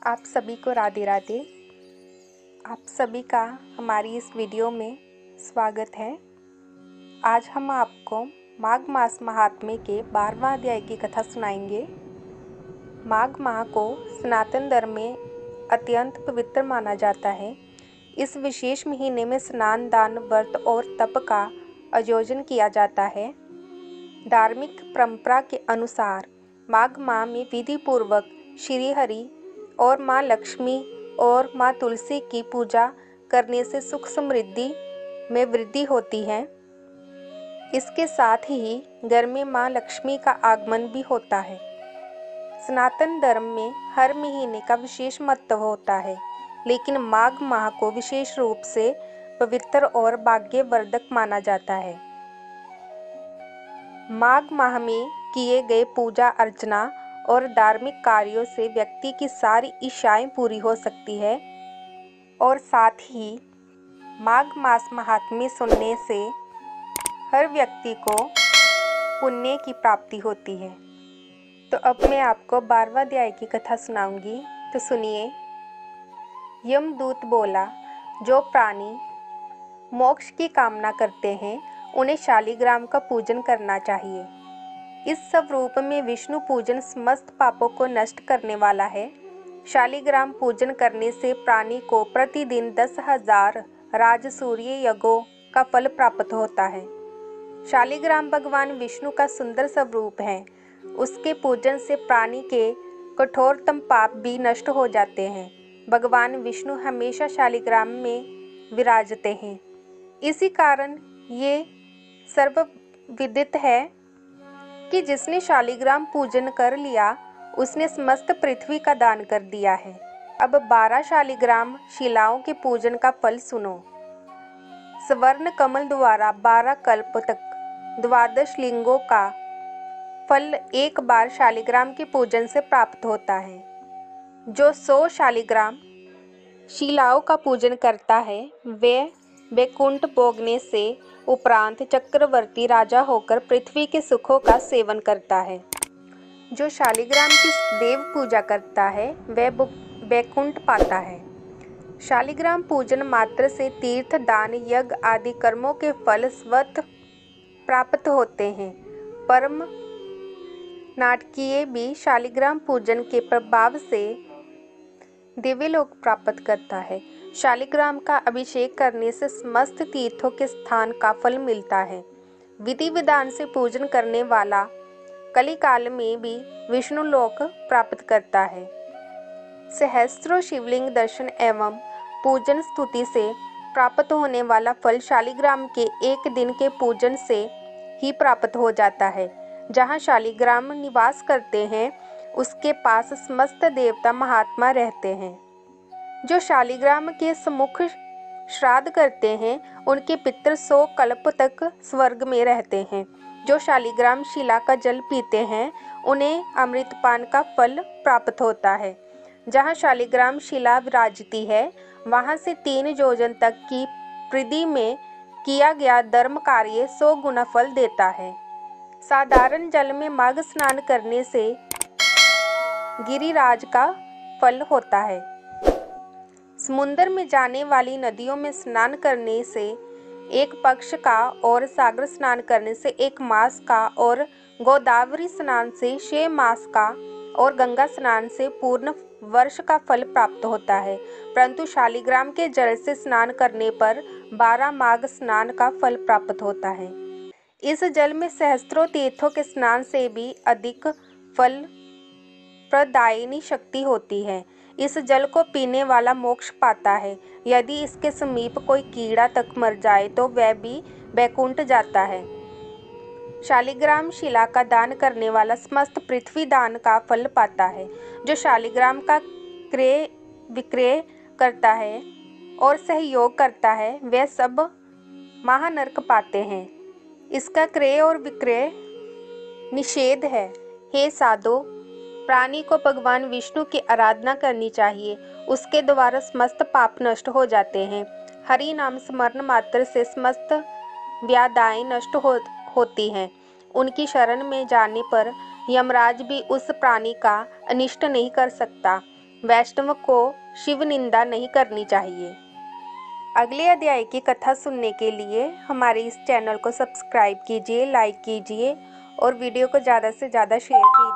आप सभी को राधे राधे। आप सभी का हमारी इस वीडियो में स्वागत है। आज हम आपको माघ मास महात्म्य के 12वां अध्याय की कथा सुनाएंगे। माघ माह को सनातन धर्म में अत्यंत पवित्र माना जाता है। इस विशेष महीने में स्नान, दान, व्रत और तप का आयोजन किया जाता है। धार्मिक परंपरा के अनुसार माघ माह में विधि पूर्वक श्री हरि और माँ लक्ष्मी और माँ तुलसी की पूजा करने से सुख समृद्धि में वृद्धि होती है। इसके साथ ही घर में माँ लक्ष्मी का आगमन भी होता है। सनातन धर्म में हर महीने का विशेष महत्व होता है, लेकिन माघ माह को विशेष रूप से पवित्र और भाग्यवर्धक माना जाता है। माघ माह में किए गए पूजा अर्चना और धार्मिक कार्यों से व्यक्ति की सारी इच्छाएं पूरी हो सकती है और साथ ही माघ मास महात्म्य सुनने से हर व्यक्ति को पुण्य की प्राप्ति होती है। तो अब मैं आपको 12वां अध्याय की कथा सुनाऊंगी, तो सुनिए। यमदूत बोला, जो प्राणी मोक्ष की कामना करते हैं उन्हें शालिग्राम का पूजन करना चाहिए। इस स्वरूप में विष्णु पूजन समस्त पापों को नष्ट करने वाला है। शालिग्राम पूजन करने से प्राणी को प्रतिदिन 10,000 राजसूय यज्ञों का फल प्राप्त होता है। शालिग्राम भगवान विष्णु का सुंदर स्वरूप है। उसके पूजन से प्राणी के कठोरतम पाप भी नष्ट हो जाते हैं। भगवान विष्णु हमेशा शालिग्राम में विराजते हैं। इसी कारण ये सर्वविदित है कि जिसने शालिग्राम पूजन कर लिया उसने समस्त पृथ्वी का दान कर दिया है। अब 12 शालिग्राम शिलाओं के पूजन का फल सुनो। स्वर्ण कमल द्वारा 12 कल्प तक 12 लिंगों का फल एक बार शालिग्राम के पूजन से प्राप्त होता है। जो 100 शालिग्राम शिलाओं का पूजन करता है वे वैकुंठ भोगने से उपरांत चक्रवर्ती राजा होकर पृथ्वी के सुखों का सेवन करता है। जो शालिग्राम की देव पूजा करता है वह वैकुंठ पाता है। शालिग्राम पूजन मात्र से तीर्थ, दान, यज्ञ आदि कर्मों के फल स्वतः प्राप्त होते हैं। परम नाटकीय भी शालिग्राम पूजन के प्रभाव से दिव्यलोक प्राप्त करता है। शालिग्राम का अभिषेक करने से समस्त तीर्थों के स्थान का फल मिलता है। विधि विधान से पूजन करने वाला कलिकाल में भी विष्णु लोक प्राप्त करता है। सहस्त्रों शिवलिंग दर्शन एवं पूजन स्तुति से प्राप्त होने वाला फल शालिग्राम के एक दिन के पूजन से ही प्राप्त हो जाता है। जहाँ शालिग्राम निवास करते हैं उसके पास समस्त देवता महात्मा रहते हैं। जो शालिग्राम के सम्मुख श्राद्ध करते हैं उनके पितृ 100 कल्प तक स्वर्ग में रहते हैं। जो शालिग्राम शिला का जल पीते हैं उन्हें अमृतपान का फल प्राप्त होता है। जहाँ शालिग्राम शिला विराजती है वहाँ से 3 योजन तक की परिधि में किया गया धर्म कार्य 100 गुना फल देता है। साधारण जल में माघ स्नान करने से गिरिराज का फल होता है। समुद्र में जाने वाली नदियों में स्नान करने से 1 पक्ष का और सागर स्नान करने से 1 मास का और गोदावरी स्नान से 6 मास का और गंगा स्नान से पूर्ण वर्ष का फल प्राप्त होता है। परंतु शालिग्राम के जल से स्नान करने पर 12 माघ स्नान का फल प्राप्त होता है। इस जल में सहस्त्रों तीर्थों के स्नान से भी अधिक फल प्रदायिनी शक्ति होती है। इस जल को पीने वाला मोक्ष पाता है। यदि इसके समीप कोई कीड़ा तक मर जाए तो वह भी वैकुंठ जाता है। शालिग्राम शिला का दान करने वाला समस्त पृथ्वी दान का फल पाता है। जो शालिग्राम का क्रय विक्रय करता है और सहयोग करता है वह सब महानरक पाते हैं। इसका क्रय और विक्रय निषेध है। हे साधो, प्राणी को भगवान विष्णु की आराधना करनी चाहिए। उसके द्वारा समस्त पाप नष्ट हो जाते हैं। हरि नाम स्मरण मात्र से समस्त व्याधाएं नष्ट होती हैं। उनकी शरण में जाने पर यमराज भी उस प्राणी का अनिष्ट नहीं कर सकता। वैष्णव को शिव निंदा नहीं करनी चाहिए। अगले अध्याय की कथा सुनने के लिए हमारे इस चैनल को सब्सक्राइब कीजिए, लाइक कीजिए और वीडियो को ज़्यादा से ज़्यादा शेयर कीजिए।